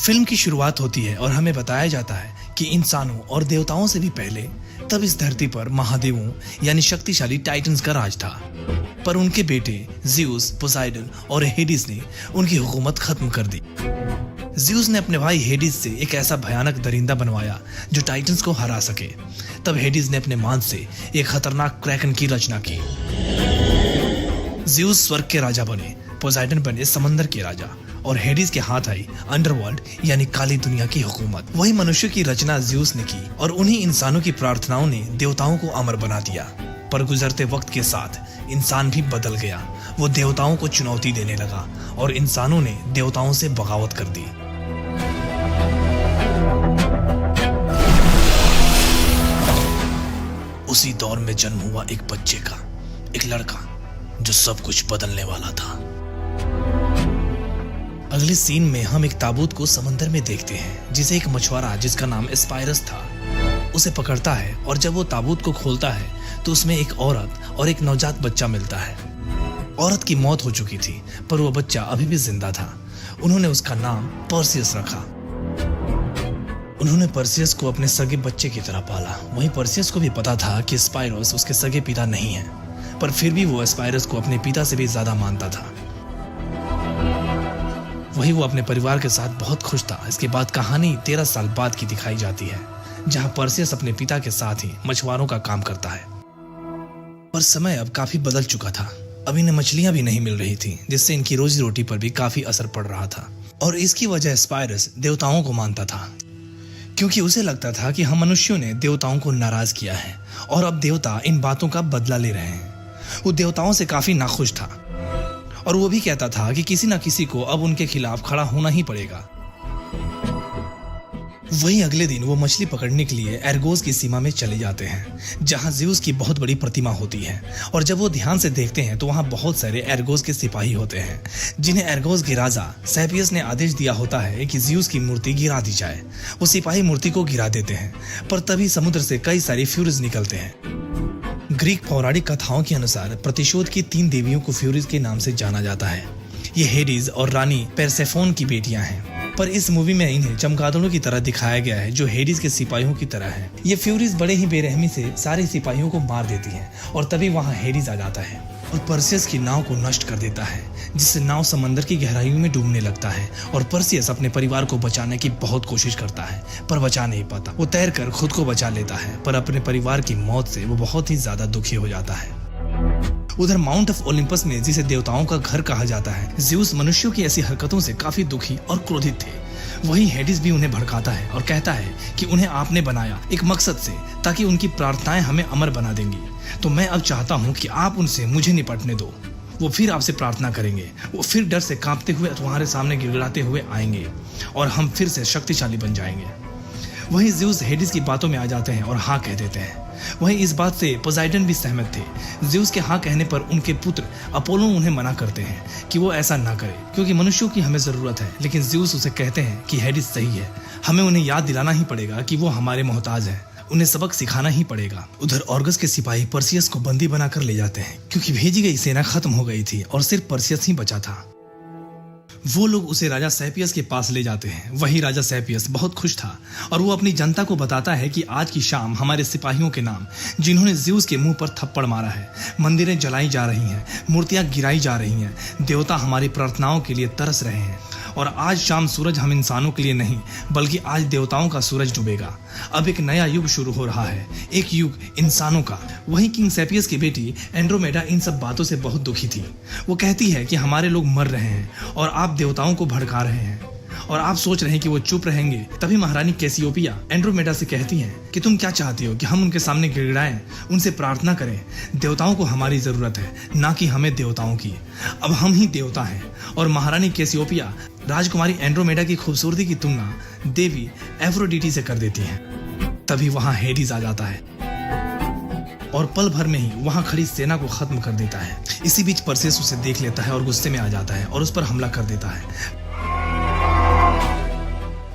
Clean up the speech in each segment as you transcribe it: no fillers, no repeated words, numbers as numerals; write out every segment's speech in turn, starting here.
Film की शुरुआत होती है और हमें बताया जाता है कि इंसानों और देवताओं से भी पहले तब इस धरती पर महादेवों यानी शक्तिशाली टाइटन्स का राज था। पर उनके बेटे ज़्यूस, पोसाइडन और हेडिस ने उनकी हुकूमत खत्म कर दी। ज़्यूस ने अपने भाई हेडिस से एक ऐसा भयानक दरिंदा बनवाया जो टाइटन्स को हरा सके। तब हेडिस ने अपने मांस से एक खतरनाक क्रैकन की रचना की। ज़्यूस स्वर्ग के राजा बने, पोसाइडन बने समंदर के राजा और हेडिस के हाथ आई अंडरवर्ल्ड यानी काली दुनिया की हुकूमत। वही मनुष्य की रचना ज़्यूस ने की और उन्हीं इंसानों की प्रार्थनाओं ने देवताओं को अमर बना दिया। पर गुजरते वक्त के साथ इंसान भी बदल गया। वो देवताओं को चुनौती देने लगा और इंसानों ने देवताओं से बगावत कर दी। उसी दौर में जन्म हुआ एक बच्चे का, एक लड़का जो सब कुछ बदलने वाला था। अगले सीन में हम एक ताबूत को समंदर में देखते हैं जिसे एक मछुआरा जिसका नाम स्पाइरस था उसे पकड़ता है और जब वो ताबूत को खोलता है तो उसमें एक औरत और एक नवजात बच्चा मिलता है। औरत की मौत हो चुकी थी पर वो बच्चा अभी भी जिंदा था। उन्होंने उसका नाम पर्सियस रखा। उन्होंने पर्सियस को अपने सगे बच्चे की तरह पाला। वहीं पर्सियस को भी पता था कि स्पाइरस उसके सगे पिता नहीं है, पर फिर भी वो स्पाइरस को अपने पिता से भी ज्यादा मानता था। वही वो अपने परिवार के साथ बहुत खुश था। इसके बाद कहानी 13 साल बाद की दिखाई जाती है जहां पर्सियस अपने पिता के साथ ही मछुआरों का काम करता है। पर समय अब काफी बदल चुका था। अब इन्हें मछलियां भी नहीं मिल रही थी जिससे इनकी रोजी रोटी पर भी काफी असर पड़ रहा था और इसकी वजह स्पाइरस देवताओं को मानता था क्योंकि उसे लगता था कि हम मनुष्यों ने देवताओं को नाराज किया है और अब देवता इन बातों का बदला ले रहे हैं। वो देवताओं से काफी नाखुश था और वो भी कहता था कि किसी ना किसी को अब उनके खिलाफ खड़ा होना ही पड़ेगा। वहीं अगले दिन वो मछली पकड़ने के लिए एर्गोस की सीमा में चले जाते हैं जहां ज़्यूस की बहुत बड़ी प्रतिमा होती है और जब वो ध्यान से देखते हैं तो वहां बहुत सारे एर्गोस के सिपाही होते हैं जिन्हें एर्गोस के राजा सेपियस ने आदेश दिया होता है कि ज़्यूस की मूर्ति गिरा दी जाए। वो सिपाही मूर्ति को गिरा देते हैं पर तभी समुद्र से कई सारी फ्यूरीज निकलते हैं। ग्रीक पौराणिक कथाओं के अनुसार प्रतिशोध की 3 देवियों को फ्यूरीज के नाम से जाना जाता है। ये हेडिस और रानी पेर्सेफोन की बेटियां हैं, पर इस मूवी में इन्हें चमगादड़ों की तरह दिखाया गया है जो हेडिस के सिपाहियों की तरह है। ये फ्यूरीज बड़े ही बेरहमी से सारे सिपाहियों को मार देती हैं और तभी वहां हेडिस आ जाता है और पर्सियस की नाव को नष्ट कर देता है जिससे नाव समंदर की गहराइयों में डूबने लगता है और पर्सियस अपने परिवार को बचाने की बहुत कोशिश करता है पर बचा नहीं पाता। वो तैरकर खुद को बचा लेता है पर अपने परिवार की मौत से वो बहुत ही ज्यादा दुखी हो जाता है। उधर माउंट ऑफ ओलंपस में जिसे देवताओं का घर कहा जाता है, ज़्यूस मनुष्यों की ऐसी हरकतों से काफी दुखी और क्रोधित थे। वहीं हेडिस भी उन्हें भड़काता है और कहता है कि उन्हें आपने बनाया एक मकसद से ताकि उनकी प्रार्थनाएं हमें अमर बना देंगी, तो मैं अब चाहता हूं कि आप उनसे मुझे निपटने दो। वो फिर आपसे प्रार्थना करेंगे, वो फिर डर से कांपते हुए तुम्हारे सामने गिड़गिड़ाते हुए आएंगे और हम फिर से शक्तिशाली बन जाएंगे। वहीं ज़्यूस हेडिस की बातों में आ जाते हैं और हाँ कह देते हैं। वहीं इस बात से पोसाइडन भी सहमत थे। ज़्यूस के हाँ कहने पर उनके पुत्र अपोलो उन्हें मना करते हैं कि वो ऐसा ना करे क्योंकि मनुष्यों की हमें जरूरत है, लेकिन ज़्यूस उसे कहते हैं कि हेडिस सही है, हमें उन्हें याद दिलाना ही पड़ेगा कि वो हमारे मोहताज है, उन्हें सबक सिखाना ही पड़ेगा। उधर ऑर्गस के सिपाही पर्सियस को बंदी बनाकर ले जाते हैं क्योंकि भेजी गई सेना खत्म हो गई थी और सिर्फ पर्सियस ही बचा था। वो लोग उसे राजा सेपियस के पास ले जाते हैं। वही राजा सेपियस बहुत खुश था और वो अपनी जनता को बताता है कि आज की शाम हमारे सिपाहियों के नाम जिन्होंने ज़्यूस के मुंह पर थप्पड़ मारा है, मंदिरें जलाई जा रही हैं, मूर्तियां गिराई जा रही हैं, देवता हमारी प्रार्थनाओं के लिए तरस रहे हैं और आज शाम सूरज हम इंसानों के लिए नहीं बल्कि आज देवताओं का सूरज डूबेगा। अब एक नया युग शुरू हो रहा है, एक युग इंसानों का। वहीं किंग सेपियस की बेटी एंड्रोमेडा इन सब बातों से बहुत दुखी थी। वो कहती है कि हमारे लोग मर रहे हैं और आप देवताओं को भड़का रहे हैं और आप सोच रहे हैं कि वो चुप रहेंगे। तभी महारानी कैसियोपिया एंड्रोमेडा से कहती हैं कि तुम क्या चाहती हो कि हम उनके सामने गिड़गिड़ाएं, उनसे प्रार्थना करें। देवताओं को हमारी जरूरत है, ना कि हमें देवताओं की। अब हम ही देवता हैं। और महारानी कैसियोपिया राजकुमारी एंड्रोमेडा की खूबसूरती की तुलना देवी एफ्रोडिटी से कर देती है। तभी वहां हेडिस आ जाता है और पल भर में ही वहां खड़ी सेना को खत्म कर देता है। इसी बीच पर्सियस उसे देख लेता है और गुस्से में आ जाता है और उस पर हमला कर देता है।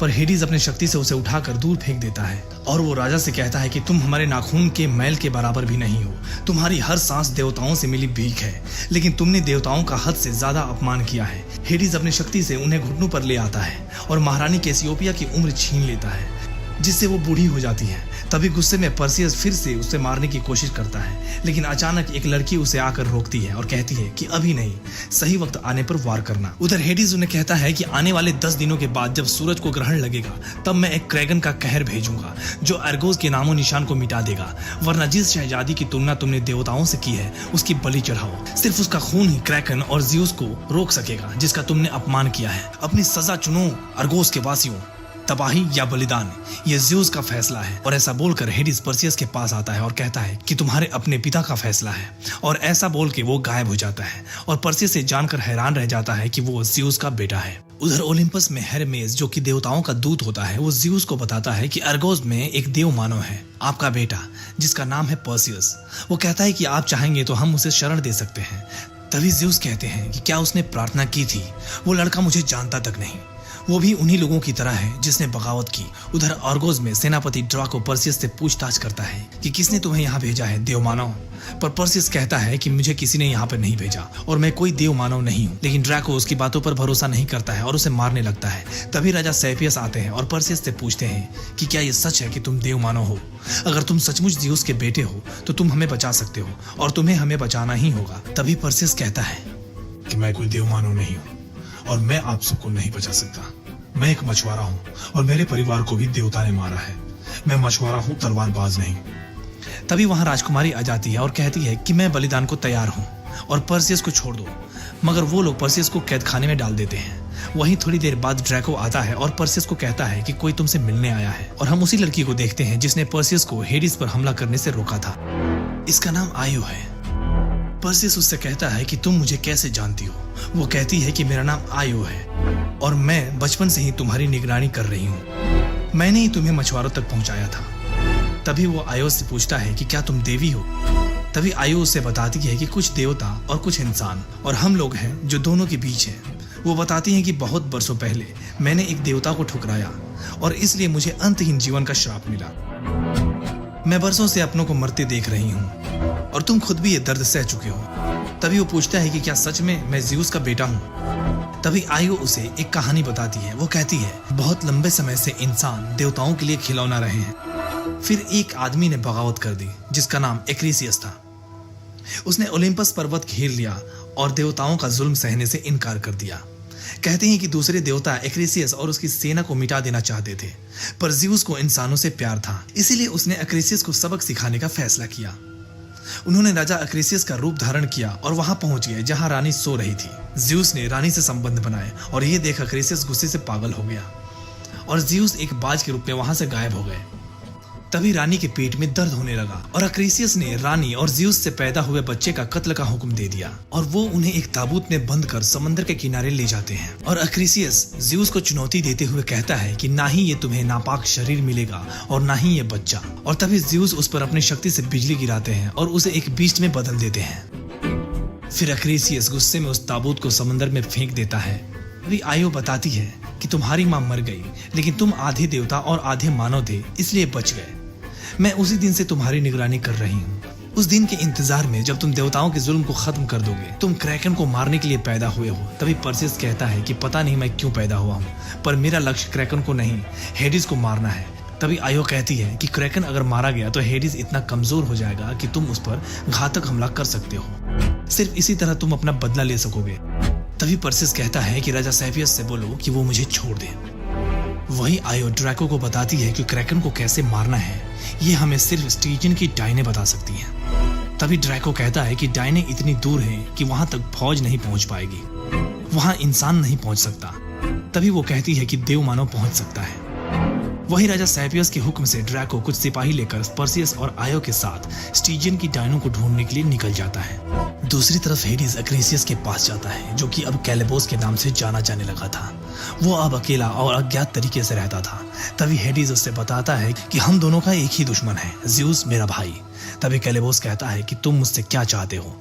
पर हेडिस अपनी शक्ति से उसे उठाकर दूर फेंक देता है और वो राजा से कहता है कि तुम हमारे नाखून के मैल के बराबर भी नहीं हो। तुम्हारी हर सांस देवताओं से मिली भीख है, लेकिन तुमने देवताओं का हद से ज्यादा अपमान किया है। हेडिस अपनी शक्ति से उन्हें घुटनों पर ले आता है और महारानी कैसियोपिया की उम्र छीन लेता है, जिससे वो बूढ़ी हो जाती है। तभी गुस्से में पर्सियस फिर से उसे मारने की कोशिश करता है, लेकिन अचानक एक लड़की उसे आकर रोकती है और कहती है कि अभी नहीं, सही वक्त आने पर वार करना। उधर हेडिस उन्हें कहता है कि आने वाले 10 दिनों के बाद जब सूरज को ग्रहण लगेगा तब मैं एक क्रैगन का कहर भेजूंगा जो अर्गोस के नामो निशान को मिटा देगा, वरना जिस शहजादी की तुलना तुमने देवताओं से की है उसकी बलि चढ़ाओ। सिर्फ उसका खून ही क्रैगन और ज़्यूस को रोक सकेगा जिसका तुमने अपमान किया है। अपनी सजा चुनो अर्गोस के वासियों, तबाही या बलिदान, ये ज़्यूस का फैसला है। और ऐसा बोलकर हेडिस पर्सियस के पास आता है और कहता है कि तुम्हारे अपने पिता का फैसला है, और ऐसा बोल के वो गायब हो जाता है और पर्सियस से जानकर हैरान रह जाता है कि वो ज़्यूस का बेटा है। उधर ओलिम्पस में हेरमेस, जो कि देवताओं का दूत होता है, वो ज़्यूस को बताता है कि अर्गोस में एक देव मानव है, आपका बेटा, जिसका नाम है पर्सियस। वो कहता है कि आप चाहेंगे तो हम उसे शरण दे सकते हैं। तभी ज़्यूस कहते हैं कि क्या उसने प्रार्थना की थी? वो लड़का मुझे जानता तक नहीं, वो भी उन्हीं लोगों की तरह है जिसने बगावत की। उधर अर्गोस में सेनापति ड्राको पर्सियस से पूछताछ करता है कि किसने तुम्हें यहाँ भेजा है देव मानव? पर पर्सियस कहता है कि मुझे किसी ने यहाँ पर नहीं भेजा और मैं कोई देव मानव नहीं हूँ। लेकिन ड्राको उसकी बातों पर भरोसा नहीं करता है और उसे मारने लगता है। तभी राजा सेफियस आते हैं और पर्सियस से पूछते हैं कि क्या ये सच है कि तुम देव मानव हो? अगर तुम सचमुच ज़्यूस के बेटे हो तो तुम हमें बचा सकते हो और तुम्हें हमें बचाना ही होगा। तभी पर्सियस कहता है कि मैं कोई देव मानव नहीं हूँ और मैं आप सबको नहीं बचा सकता। मैं एक मछुआरा हूँ और मेरे परिवार को भी देवता ने मारा है। मैं मछुआरा हूँ, तलवारबाज नहीं। तभी वहां राजकुमारी आ जाती है और कहती है कि मैं बलिदान को तैयार हूँ और पर्सियस को छोड़ दो। मगर वो लोग पर्सियस को कैद खाने में डाल देते हैं। वहीं थोड़ी देर बाद ड्रैको आता है और पर्सियस को कहता है कि कोई तुमसे मिलने आया है, और हम उसी लड़की को देखते हैं जिसने पर्सियस को हेडिस पर हमला करने से रोका था। इसका नाम आयो है। पर्सियस उससे कहता है कि तुम मुझे कैसे जानती हो? वो कहती है कि मेरा नाम आयो है और मैं बचपन से ही तुम्हारी निगरानी कर रही हूँ। मैंने ही तुम्हें मछुआरों तक पहुंचाया था। तभी वो आयो से पूछता है कि क्या तुम देवी हो? तभी आयो उसे बताती है कि कुछ देवता और कुछ इंसान और हम लोग हैं जो दोनों के बीच हैं। वो बताती हैं कि बहुत बरसों पहले मैंने एक देवता को ठुकराया और इसलिए मुझे अंतहीन जीवन का श्राप मिला। मैं बरसों से अपनों को मरते देख रही हूँ और तुम खुद भी ये दर्द सह चुके हो। तभी वो पूछता है कि क्या सच में मैं ज़्यूस का बेटा हूँ? तभी आयो उसे एक कहानी बताती है। वो कहती है बहुत लंबे समय से इंसान देवताओं के लिए खिलौना रहे हैं। फिर एक आदमी ने बगावत कर दी जिसका नाम एक्रीसियस था। उसने ओलिम्पस पर्वत घेर लिया और देवताओं का जुल्म सहने से इनकार कर दिया। कहते हैं कि दूसरे देवता एक्रीसियस और उसकी सेना को मिटा देना चाहते थे, पर ज़्यूस को इंसानों से प्यार था, इसीलिए उसने एक्रीसियस को सबक सिखाने का फैसला किया। उन्होंने राजा एक्रीसियस का रूप धारण किया और वहां पहुंच गए जहां रानी सो रही थी। ज़्यूस ने रानी से संबंध बनाए और यह देख एक्रीसियस गुस्से से पागल हो गया और ज़्यूस एक बाज के रूप में वहां से गायब हो गए। तभी रानी के पेट में दर्द होने लगा और एक्रीसियस ने रानी और ज़्यूस से पैदा हुए बच्चे का कत्ल का हुक्म दे दिया और वो उन्हें एक ताबूत में बंद कर समंदर के किनारे ले जाते हैं। और एक्रीसियस ज़्यूस को चुनौती देते हुए कहता है कि ना ही ये तुम्हें नापाक शरीर मिलेगा और ना ही ये बच्चा। और तभी ज़्यूस उस पर अपनी शक्ति से बिजली गिराते हैं और उसे एक बीस्ट में बदल देते हैं। फिर एक्रीसियस गुस्से में उस ताबूत को समंदर में फेंक देता है। अभी आयो बताती है कि तुम्हारी माँ मर गई, लेकिन तुम आधे देवता और आधे मानव थे, इसलिए बच गए। मैं उसी दिन से तुम्हारी निगरानी कर रही हूँ। उस दिन के इंतजार में जब तुम देवताओं के जुल्म को खत्म कर दोगे। तुम क्रैकन को मारने के लिए पैदा हुए हो। तभी पर्सियस कहता है कि पता नहीं मैं क्यों पैदा हुआ हूँ, पर मेरा लक्ष्य क्रैकन को नहीं, हेडिस को मारना है। तभी आयो कहती है कि क्रैकन अगर मारा गया तो हेडिस इतना कमजोर हो जाएगा कि तुम उस पर घातक हमला कर सकते हो। सिर्फ इसी तरह तुम अपना बदला ले सकोगे। तभी पर्सियस कहता है कि राजा सेफियस से बोलो कि वो मुझे छोड़ दे। वही आयो ड्रैको को बताती है कि क्रैकन को कैसे मारना है, ये हमें सिर्फ स्टीजन की डायने बता सकती हैं। तभी ड्रैको कहता है कि डायने इतनी दूर हैं कि वहां तक फौज नहीं पहुंच पाएगी, वहां इंसान नहीं पहुंच सकता। तभी वो कहती है कि देव मानव पहुंच सकता है। वही राजा सेफियस के हुक्म से ड्रैको कुछ सिपाही लेकर पर्सियस और आयो के साथ स्टीजन की डायनों को ढूंढने के लिए निकल जाता है। दूसरी तरफ हेडिस एक्रीसियस के पास जाता है, जो कि अब कैलेबोस के नाम से जाना जाने लगा था। वो अब अकेला और अज्ञात तरीके से रहता था। तभी हेडिस उससे बताता है कि हम दोनों का एक ही दुश्मन है, ज़्यूस मेरा भाई। तभी कैलेबोस कहता है कि तुम मुझसे क्या चाहते हो?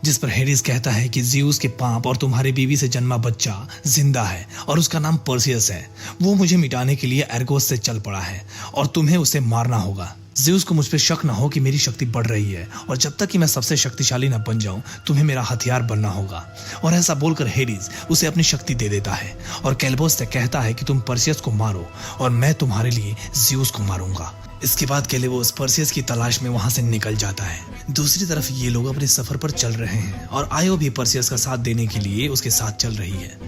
जिस पर हेडिस कहता है कि ज़्यूस के पाप और तुम्हारी बीवी से जन्मा बच्चा जिंदा है और उसका नाम पर्सियस है। वो मुझे मिटाने के लिए एर्गोस से चल पड़ा है और तुम्हें उसे मारना होगा। ज़्यूस को मुझ पर शक न हो कि मेरी शक्ति बढ़ रही है और जब तक कि मैं सबसे शक्तिशाली न बन जाऊं तुम्हें मेरा हथियार बनना होगा। और ऐसा बोलकर हेडिस उसे अपनी शक्ति दे देता है और कैलबोस से कहता है कि तुम पर्सियस को मारो और मैं तुम्हारे लिए ज़्यूस को मारूंगा। इसके बाद कैलेबोस पर्सियस की तलाश में वहां से निकल जाता है। दूसरी तरफ ये लोग अपने सफर पर चल रहे हैं और आयो भी पर्सियस का साथ देने के लिए उसके साथ चल रही है।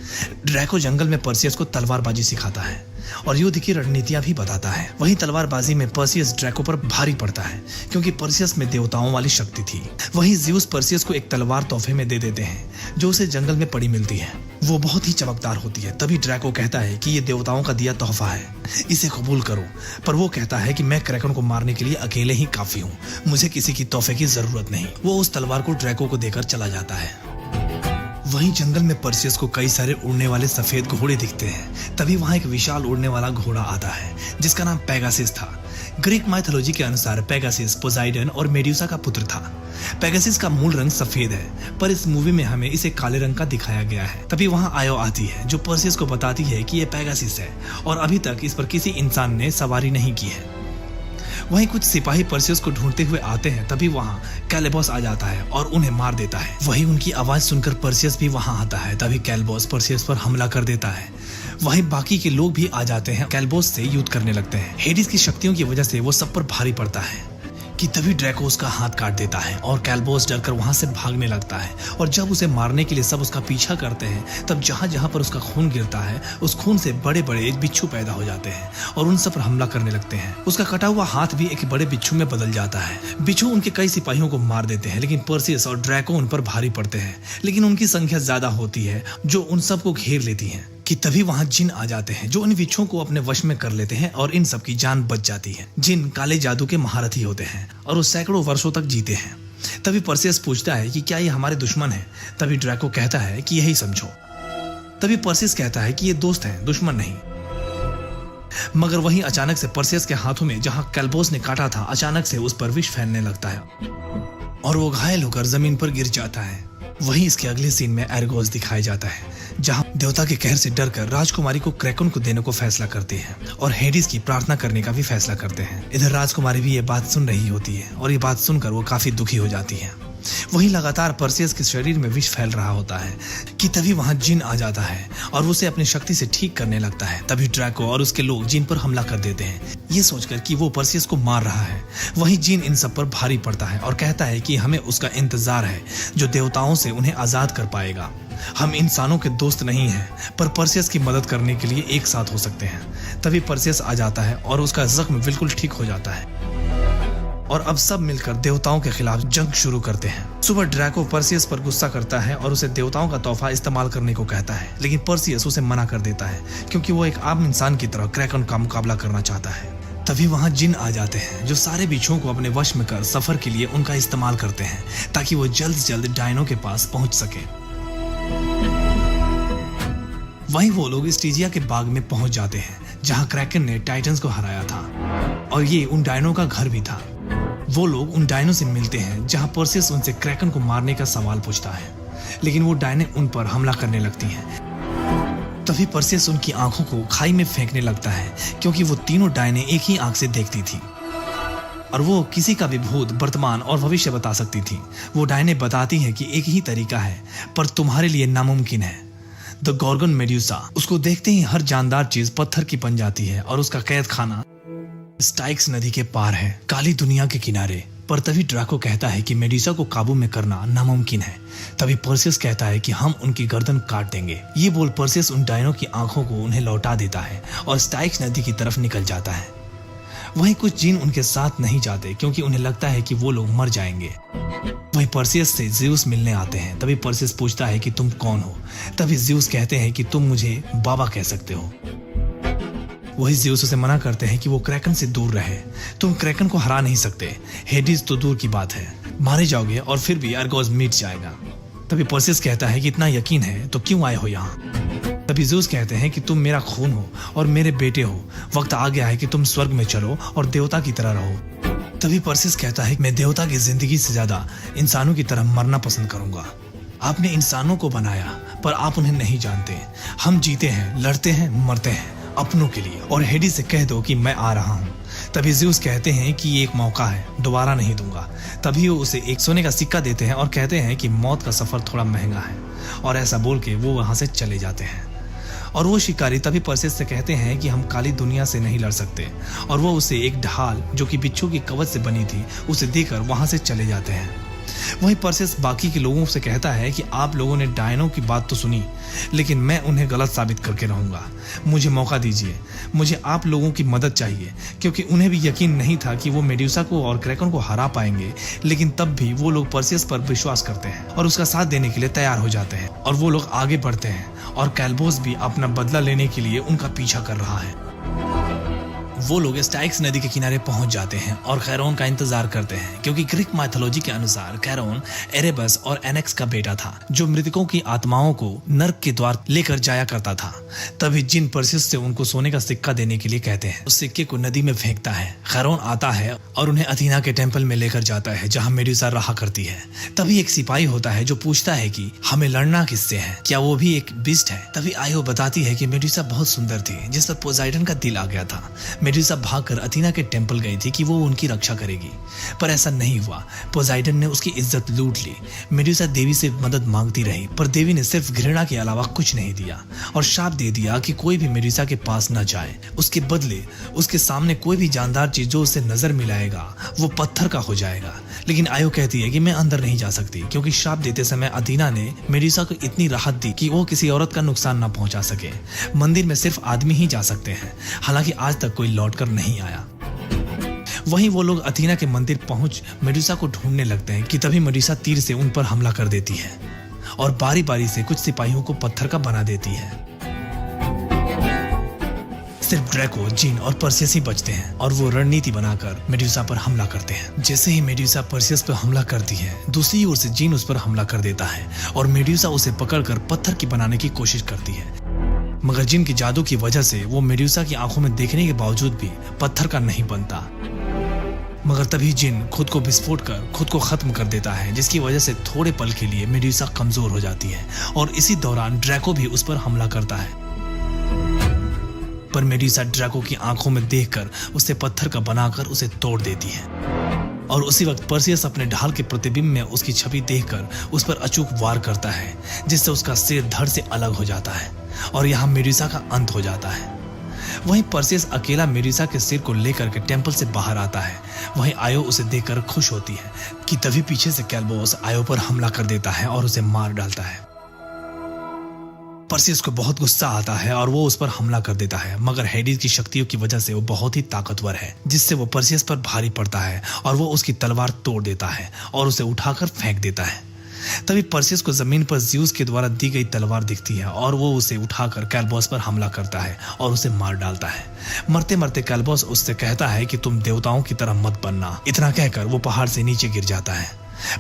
ड्रैको जंगल में पर्सियस को तलवारबाजी सिखाता है और युद्ध की रणनीतियां भी बताता है। वहीं तलवारबाजी में पर्सियस ड्रैको पर भारी पड़ता है क्योंकि पर्सियस में देवताओं वाली शक्ति थी। वहीं ज़्यूस पर्सियस को एक तलवार तोहफे में दे देते हैं जो उसे जंगल में पड़ी मिलती है। वो बहुत ही चमकदार होती है। तभी ड्रैको कहता है कि ये देवताओं का दिया तोहफा है, इसे कबूल करो। पर वो कहता है कि मैं क्रैकन को मारने के लिए अकेले ही काफी हूँ, मुझे किसी की तोहफे की जरूरत नहीं। वो उस तलवार को ड्रैको को देकर चला जाता है। वहीं जंगल में पर्सियस को कई सारे उड़ने वाले सफेद घोड़े दिखते हैं। तभी वहां एक विशाल उड़ने वाला घोड़ा आता है जिसका नाम पेगासिस था। ग्रीक माइथोलॉजी के अनुसार पेगासिस पोसाइडन और मेड्यूसा का पुत्र था। पेगासिस का मूल रंग सफेद है पर इस मूवी में हमें इसे काले रंग का दिखाया गया है। तभी वहां आयो आती है जो पर्सियस को बताती है कि यह पेगासिस है और अभी तक इस पर किसी इंसान ने सवारी नहीं की है। वहीं कुछ सिपाही पर्सियस को ढूंढते हुए आते हैं। तभी वहां कैलेबोस आ जाता है और उन्हें मार देता है। वहीं उनकी आवाज सुनकर पर्सियस भी वहां आता है। तभी कैलेबोस पर्सियस पर हमला कर देता है। वहीं बाकी के लोग भी आ जाते हैं, कैलेबोस से युद्ध करने लगते हैं। हेडिस की शक्तियों की वजह से वो सब पर भारी पड़ता है कि तभी ड्रैको उसका हाथ काट देता है और कैलेबोस डरकर वहां से भागने लगता है। और जब उसे मारने के लिए सब उसका पीछा करते हैं तब जहां जहां पर उसका खून गिरता है उस खून से बड़े बड़े बिच्छू पैदा हो जाते हैं और उन सब पर हमला करने लगते हैं। उसका कटा हुआ हाथ भी एक बड़े बिच्छू में बदल जाता है। बिच्छू उनके कई सिपाहियों को मार देते हैं लेकिन पर्सियस और ड्रैको उन पर भारी पड़ते हैं। लेकिन उनकी संख्या ज्यादा होती है जो उन सबको घेर लेती है कि तभी वहां जिन आ जाते हैं जो इन बिच्छुओं को अपने वश में कर लेते हैं और इन सब की जान बच जाती है। जिन काले जादू के महारथी होते हैं और वो सैकड़ों वर्षों तक जीते हैं। तभी पर्सियस पूछता है कि क्या ये हमारे दुश्मन हैं? तभी ड्रैको कहता है कि यही समझो। तभी पर्सियस कहता है कि ये दोस्त हैं, दुश्मन नहीं। मगर वहीं अचानक से पर्सियस के हाथों में जहां कैलेबोस ने काटा था अचानक से उस पर विष फैलने लगता है और वो घायल होकर जमीन पर गिर जाता है। वहीं इसके अगले सीन में एर्गोस दिखाया जाता है जहां देवता के कहर से डरकर राजकुमारी को क्रैकन को देने को फैसला करते हैं और हेडिस की प्रार्थना करने का भी फैसला करते हैं। इधर राजकुमारी भी ये बात सुन रही होती है और ये बात सुनकर वो काफी दुखी हो जाती है। वहीं लगातार पर्सियस के शरीर में विष फैल रहा होता है कि तभी वहां जिन आ जाता है और उसे अपनी शक्ति से ठीक करने लगता है। तभी ड्रैको और उसके लोग जिन पर हमला कर देते हैं ये सोचकर कि वो पर्सियस को मार रहा है। वहीं जिन इन सब पर भारी पड़ता है और कहता है कि हमें उसका इंतजार है जो देवताओं से उन्हें आजाद कर पाएगा। हम इंसानों के दोस्त नहीं हैं पर पर्सियस की मदद करने के लिए एक साथ हो सकते हैं। तभी पर्सियस आ जाता है और उसका जख्म बिल्कुल ठीक हो जाता है और अब सब मिलकर देवताओं के खिलाफ जंग शुरू करते हैं। सुबह ड्रैको पर्सियस पर गुस्सा करता है और उसे देवताओं का तोहफा इस्तेमाल करने को कहता है लेकिन पर्सियस उसे मना कर देता है क्योंकि वो एक आम इंसान की तरह क्रैकन का मुकाबला करना चाहता है। तभी वहां जिन आ जाते हैं जो सारे बिच्छुओं को अपने वश में कर सफर के लिए उनका इस्तेमाल करते हैं ताकि वो जल्द से जल्द डायनो के पास पहुंच सके। वहीं वो लोग स्टीजिया के बाग में पहुंच जाते हैं जहां क्रैकन ने टाइटन्स को हराया था और ये उन डायनो का घर भी था। वो लोग उन डायनो से मिलते हैं जहां पर्सियस उनसे क्रैकन को मारने का सवाल पूछता है लेकिन वो डायने उन पर हमला करने लगती हैं। तभी पर्सियस उनकी आंखों को खाई में फेंकने लगता है क्योंकि वो तीनों डायने एक ही आंख से देखती थी और वो किसी का भी भूत, वर्तमान और भविष्य बता सकती थी। वो डायने बताती हैं कि एक ही तरीका है पर तुम्हारे लिए नामुमकिन है। द गॉर्गन मेड्यूसा, उसको देखते ही हर जानदार चीज पत्थर की बन जाती है और उसका कैद खाना स्टाइक्स नदी के पार है, काली दुनिया के किनारे। पर तभी ड्रैको कहता है कि मेड्यूसा को काबू में करना नामुमकिन है। तभी पर्सियस कहता है कि हम उनकी गर्दन काट देंगे। ये बोल पर्सियस उन डायनो की आंखों को उन्हें लौटा देता है और स्टाइक्स नदी की तरफ निकल जाता है। वहीं कुछ जिन उनके साथ नहीं जाते क्योंकि उन्हें लगता है कि वो लोग मर जाएंगे। वहीं पर्सियस से ज़्यूस मिलने आते हैं। तभी पर्सियस पूछता है कि तुम कौन हो? तभी ज़्यूस कहते हैं कि तुम मुझे बाबा कह सकते हो। वही ज़्यूस उसे मना करते हैं कि वो क्रैकन से दूर रहे, तुम क्रैकन को हरा नहीं सकते। हेडिस तो दूर की बात है, मारे जाओगे और फिर भी एर्गोस मिट जाएगा। तभी पर्सियस कहता है कि इतना यकीन है तो क्यों आए हो यहाँ? तभी ज़्यूस कहते हैं कि तुम मेरा खून हो और मेरे बेटे हो, वक्त आ गया है कि तुम स्वर्ग में चलो और देवता की तरह रहो। तभी परसियस कहता है, मैं देवता की जिंदगी से ज्यादा इंसानों की तरह मरना पसंद करूंगा। आपने इंसानों को बनाया पर आप उन्हें नहीं जानते। हम जीते हैं, लड़ते हैं, मरते हैं अपनों के लिए, और हेडी से कह दो कि मैं आ रहा हूँ। तभी ज़्यूस कहते हैं कि ये एक मौका है, दोबारा नहीं दूंगा। तभी वो उसे एक सोने का सिक्का देते हैं और कहते हैं कि मौत का सफर थोड़ा महंगा है, और ऐसा बोल के वो वहां से चले जाते हैं। और वो शिकारी तभी परसियस से कहते हैं कि हम काली दुनिया से नहीं लड़ सकते, और वो उसे एक ढाल जो कि बिच्छू की कवच से बनी थी उसे देकर वहां से चले जाते हैं। वहीं परसियस बाकी के लोगों से कहता है कि आप लोगों ने डायनो की बात तो सुनी, लेकिन मैं उन्हें गलत साबित करके रहूंगा। मुझे मौका दीजिए, मुझे आप लोगों की मदद चाहिए, क्योंकि उन्हें भी यकीन नहीं था कि वो मेड्यूसा को और क्रैकन को हरा पाएंगे। लेकिन तब भी वो लोग परसियस पर विश्वास करते हैं और उसका साथ देने के लिए तैयार हो जाते हैं, और वो लोग आगे बढ़ते हैं, और कैल्बोस भी अपना बदला लेने के लिए उनका पीछा कर रहा है। वो लोग स्टाइक्स नदी के किनारे पहुंच जाते हैं और खैरोन का इंतजार करते हैं, क्योंकि ग्रीक माइथोलॉजी के अनुसार खैरोन एरेबस और एनेक्स का बेटा था, जो मृतकों की आत्माओं को नर्क के द्वार लेकर जाया करता था। तभी जिन परसियस से उनको सोने का सिक्का देने के लिए कहते हैं, उस सिक्के को नदी में फेंकता है। खैरोन आता है और उन्हें अथीना के टेम्पल में लेकर जाता है, जहाँ मेड्यूसा रहा करती है। तभी एक सिपाही होता है जो पूछता है कि हमें लड़ना किससे है, क्या वो भी एक बीस्ट है। तभी आयो बताती है कि मेड्यूसा बहुत सुंदर थी, जिस पर पोसाइडन का दिल आ गया था। मेड्यूसा भागकर अथीना के टेम्पल गई थी कि वो उनकी रक्षा करेगी, पर ऐसा नहीं हुआ। पोसाइडन ने उसकी इज्जत लूट ली। मेड्यूसा देवी से मदद मांगती रही, पर देवी ने सिर्फ घृणा के अलावा कुछ नहीं दिया, और शाप दे दिया कि कोई भी मेड्यूसा के पास न जाए। उसके बदले उसके सामने कोई भी जानदार चीज जो उसे नजर मिलाएगा वो पत्थर का हो जाएगा। लेकिन आयो कहती है कि मैं अंदर नहीं जा सकती, क्योंकि शाप देते समय अथीना ने मेड्यूसा को इतनी राहत दी कि वो किसी औरत का नुकसान न पहुंचा सके। मंदिर में सिर्फ आदमी ही जा सकते हैं, हालांकि आज तक कोई लौटकर नहीं आया। वहीं वो लोग अथीना के मंदिर पहुंच मेड्यूसा को ढूंढने लगते हैं कि तभी मेड्यूसा तीर से उन पर हमला कर देती है और बारी बारी से कुछ सिपाहियों को पत्थर का बना देती है। सिर्फ ड्रैको, जीन और परसियस ही बचते हैं, और वो रणनीति बनाकर मेड्यूसा पर हमला करते हैं। जैसे ही मेड्यूसा परसियस पर हमला करती है, दूसरी ओर से जीन उस पर हमला कर देता है और मेड्यूसा उसे पकड़कर पत्थर की बनाने की कोशिश करती है। मगर जिन की जादू की वजह से वो मेड्यूसा की आंखों में देखने के बावजूद भी पत्थर का नहीं बनता। मगर तभी जिन खुद को विस्फोट कर खुद को खत्म कर देता है, जिसकी वजह से थोड़े पल के लिए मेड्यूसा कमजोर हो जाती है, और इसी दौरान ड्रैको भी उस पर हमला करता है। पर मेड्यूसा ड्रैको की आंखों में देखकर उसे पत्थर का बनाकर उसे तोड़ देती है, और उसी वक्त परसियस अपने ढाल के प्रतिबिंब में उसकी छवि देखकर उस पर अचूक वार करता है, जिससे उसका सिर धड़ से अलग हो जाता है, और यहाँ मेड्यूसा का अंत हो जाता है। वहीं परसियस अकेला मेड्यूसा के सिर को लेकर के टेम्पल से बाहर आता है। वहीं आयो उसे देखकर खुश होती है कि तभी पीछे से कैल्बोस आयो पर हमला कर देता है और उसे मार डालता है। परसियस को बहुत गुस्सा आता है और वो उस पर हमला कर देता है, मगर हेडीज की शक्तियों की वजह से वो बहुत ही ताकतवर है, जिससे वो परसियस पर भारी पड़ता है और वो उसकी तलवार तोड़ देता है और उसे उठाकर फेंक देता है। तभी परसियस को जमीन पर ज़्यूस के द्वारा दी गई तलवार दिखती है और वो उसे उठाकर कैल्बोस पर हमला करता है और उसे मार डालता है। मरते मरते कैल्बोस उससे कहता है कि तुम देवताओं की तरह मत बनना। इतना कहकर वो पहाड़ से नीचे गिर जाता है।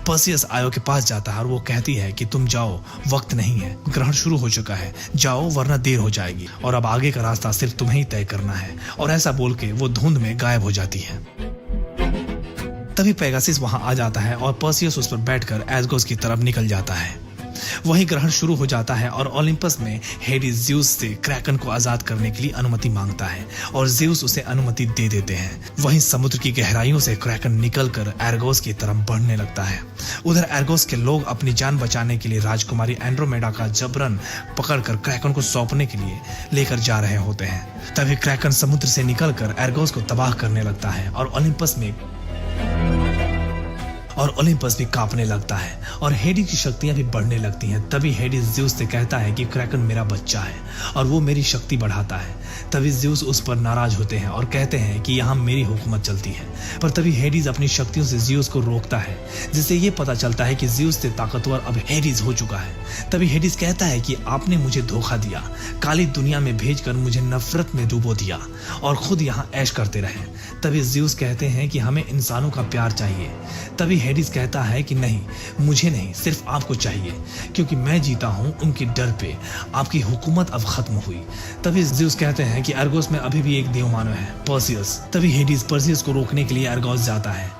परसियस आयो के पास जाता है और वो कहती है कि तुम जाओ, वक्त नहीं है, ग्रहण शुरू हो चुका है, जाओ वरना देर हो जाएगी, और अब आगे का रास्ता सिर्फ तुम्हें ही तय करना है। और ऐसा बोल के वो धुंध में गायब हो जाती है। तभी पेगासस वहां आ जाता है और परसियस उस पर बैठकर एस्गोस की तरफ निकल जाता है। वहीं ग्रहण शुरू हो जाता है और ओलिम्पस में हेडीज ज़्यूस से क्रैकन को आजाद करने के लिए अनुमति मांगता है और ज़्यूस उसे अनुमति दे देते हैं। वहीं समुद्र की गहराइयों से क्रैकन निकलकर एर्गोस की तरफ बढ़ने लगता है। उधर एर्गोस के लोग अपनी जान बचाने के लिए राजकुमारी एंड्रोमेडा का जबरन पकड़कर क्रैकन को सौंपने के लिए लेकर जा रहे होते हैं। तभी क्रैकन समुद्र से निकलकर एर्गोस को तबाह करने लगता है और ओलिम्पस भी कांपने लगता है और हेडीज की शक्तियां भी बढ़ने लगती हैं। तभी हेडीज ज़्यूस से कहता है कि क्रैकन मेरा बच्चा है और वो मेरी शक्ति बढ़ाता है। तभी ज़्यूस उस पर नाराज होते हैं और कहते हैं कि यहाँ मेरी हुकूमत चलती है। पर तभी हेडीज अपनी शक्तियों से ज़्यूस को रोकता है, जिससे ये पता चलता है कि ज़्यूस से ताकतवर अब हेडीज हो चुका है। तभी हेडीज कहता है कि आपने मुझे धोखा दिया, काली दुनिया में भेजकर मुझे नफरत में डुबो दिया और खुद यहाँ ऐश करते रहे। तभी ज़्यूस कहते हैं कि हमें इंसानों का प्यार चाहिए। तभी हेडिस कहता है कि नहीं, मुझे नहीं, सिर्फ आपको चाहिए, क्योंकि मैं जीता हूं उनके डर पे, आपकी हुकूमत अब खत्म हुई। तभी ज़्यूस कहते हैं कि अर्गोस में अभी भी एक देवमानव है, पर्सियस। तभी हेडिस पर्सियस को रोकने के लिए अर्गोस जाता है।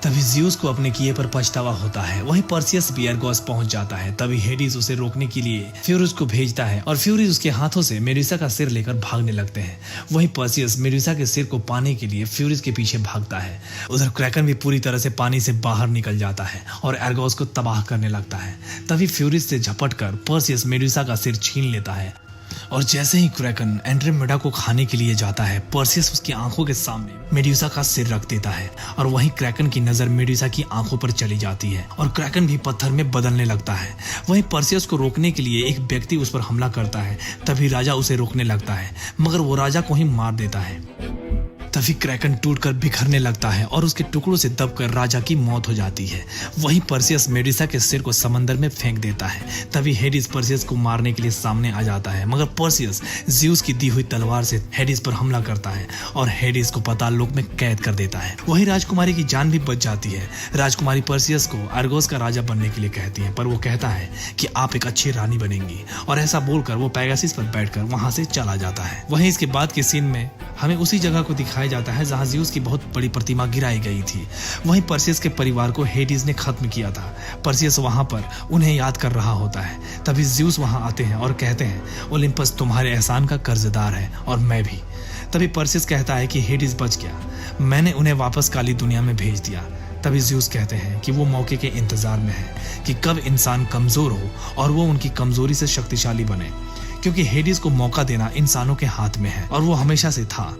तभी ज़्यूस को अपने किए पर पछतावा होता है। वहीं पर्सियस भी अर्गोस पहुंच जाता है। तभी हेडिस उसे रोकने के लिए फ्यूरिस को भेजता है और फ्यूरिस उसके हाथों से मेडुसा का सिर लेकर भागने लगते हैं। वहीं पर्सियस मेडुसा के सिर को पाने के लिए फ्यूरिस के पीछे भागता है। उधर क्रैकन भी पूरी तरह से पानी से बाहर निकल जाता है और अर्गोस को तबाह करने लगता है। तभी फ्यूरिस से झपटकर पर्सियस मेडुसा का सिर छीन लेता है और जैसे ही क्रैकन एंड्रोमेडा को खाने के लिए जाता है, पर्सियस उसकी आंखों के सामने मेडुसा का सिर रख देता है और वहीं क्रैकन की नजर मेडुसा की आंखों पर चली जाती है और क्रैकन भी पत्थर में बदलने लगता है। वहीं पर्सियस को रोकने के लिए एक व्यक्ति उस पर हमला करता है। तभी राजा उसे रोकने लगता है, मगर वो राजा को ही मार देता है। तभी क्रैकन टूटकर बिखरने लगता है और उसके टुकड़ों से दबकर राजा की मौत हो जाती है। वहीं पर्सियस मेडुसा के सिर को समंदर में फेंक देता है। तभी हेडिस पर्सियस को मारने के लिए सामने आ जाता है, मगर पर्सियस ज़्यूस की दी हुई तलवार से हेडिस पर हमला करता है और हेडिस को पाताल लोक में कैद कर देता है। वहीं राजकुमारी की जान भी बच जाती है। राजकुमारी पर्सियस को अर्गोस का राजा बनने के लिए कहती है, पर वो कहता है कि आप एक अच्छी रानी बनेंगी, और ऐसा बोलकर वो पेगासस पर बैठकर वहां से चला जाता है। वहीं इसके बाद के सीन में हमें उसी जगह को दिखाया जाता है जहां ज़्यूस की बहुत बड़ी प्रतिमा गिराई गई थी। वहीं पर्सियस के परिवार को हेडिस ने खत्म किया था। पर्सियस वहां पर उन्हें याद कर रहा होता है। तभी ज़्यूस वहां आते हैं और कहते हैं, ओलिम्पस तुम्हारे एहसान का कर्जदार है और मैं भी। तभी पर्सियस कहता है कि हेडिस बच गया, मैंने उन्हें वापस काली दुनिया में भेज दिया। तभी ज़्यूस कहते हैं कि वो मौके के इंतजार में है कि कब इंसान कमजोर हो और वो उनकी कमजोरी से शक्तिशाली बने, क्योंकि हेडिस को मौका देना इंसानों के हाथ में है और वो हमेशा से था।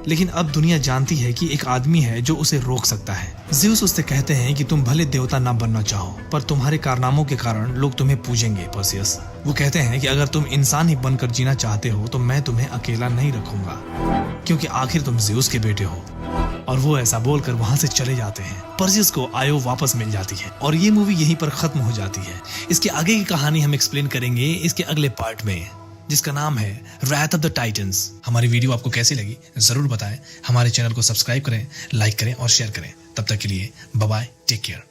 लेकिन अब दुनिया जानती है कि एक आदमी है जो उसे रोक सकता है। ज़्यूस उससे कहते हैं कि तुम भले देवता ना बनना चाहो, पर तुम्हारे कारनामों के कारण लोग तुम्हें पूजेंगे पर्सियस। वो कहते हैं कि अगर तुम इंसान ही बनकर जीना चाहते हो तो मैं तुम्हें अकेला नहीं रखूंगा, क्योंकि आखिर तुम ज़्यूस के बेटे हो। और वो ऐसा बोलकर वहां से चले जाते हैं। पर्सियस को आयो वापस मिल जाती है और ये मूवी यहीं पर खत्म हो जाती है। इसके आगे की कहानी हम एक्सप्लेन करेंगे इसके अगले पार्ट में, जिसका नाम है रात ऑफ द टाइटन्स। हमारी वीडियो आपको कैसी लगी जरूर बताएं। हमारे चैनल को सब्सक्राइब करें, लाइक करें और शेयर करें। तब तक के लिए बाय बाय, टेक केयर।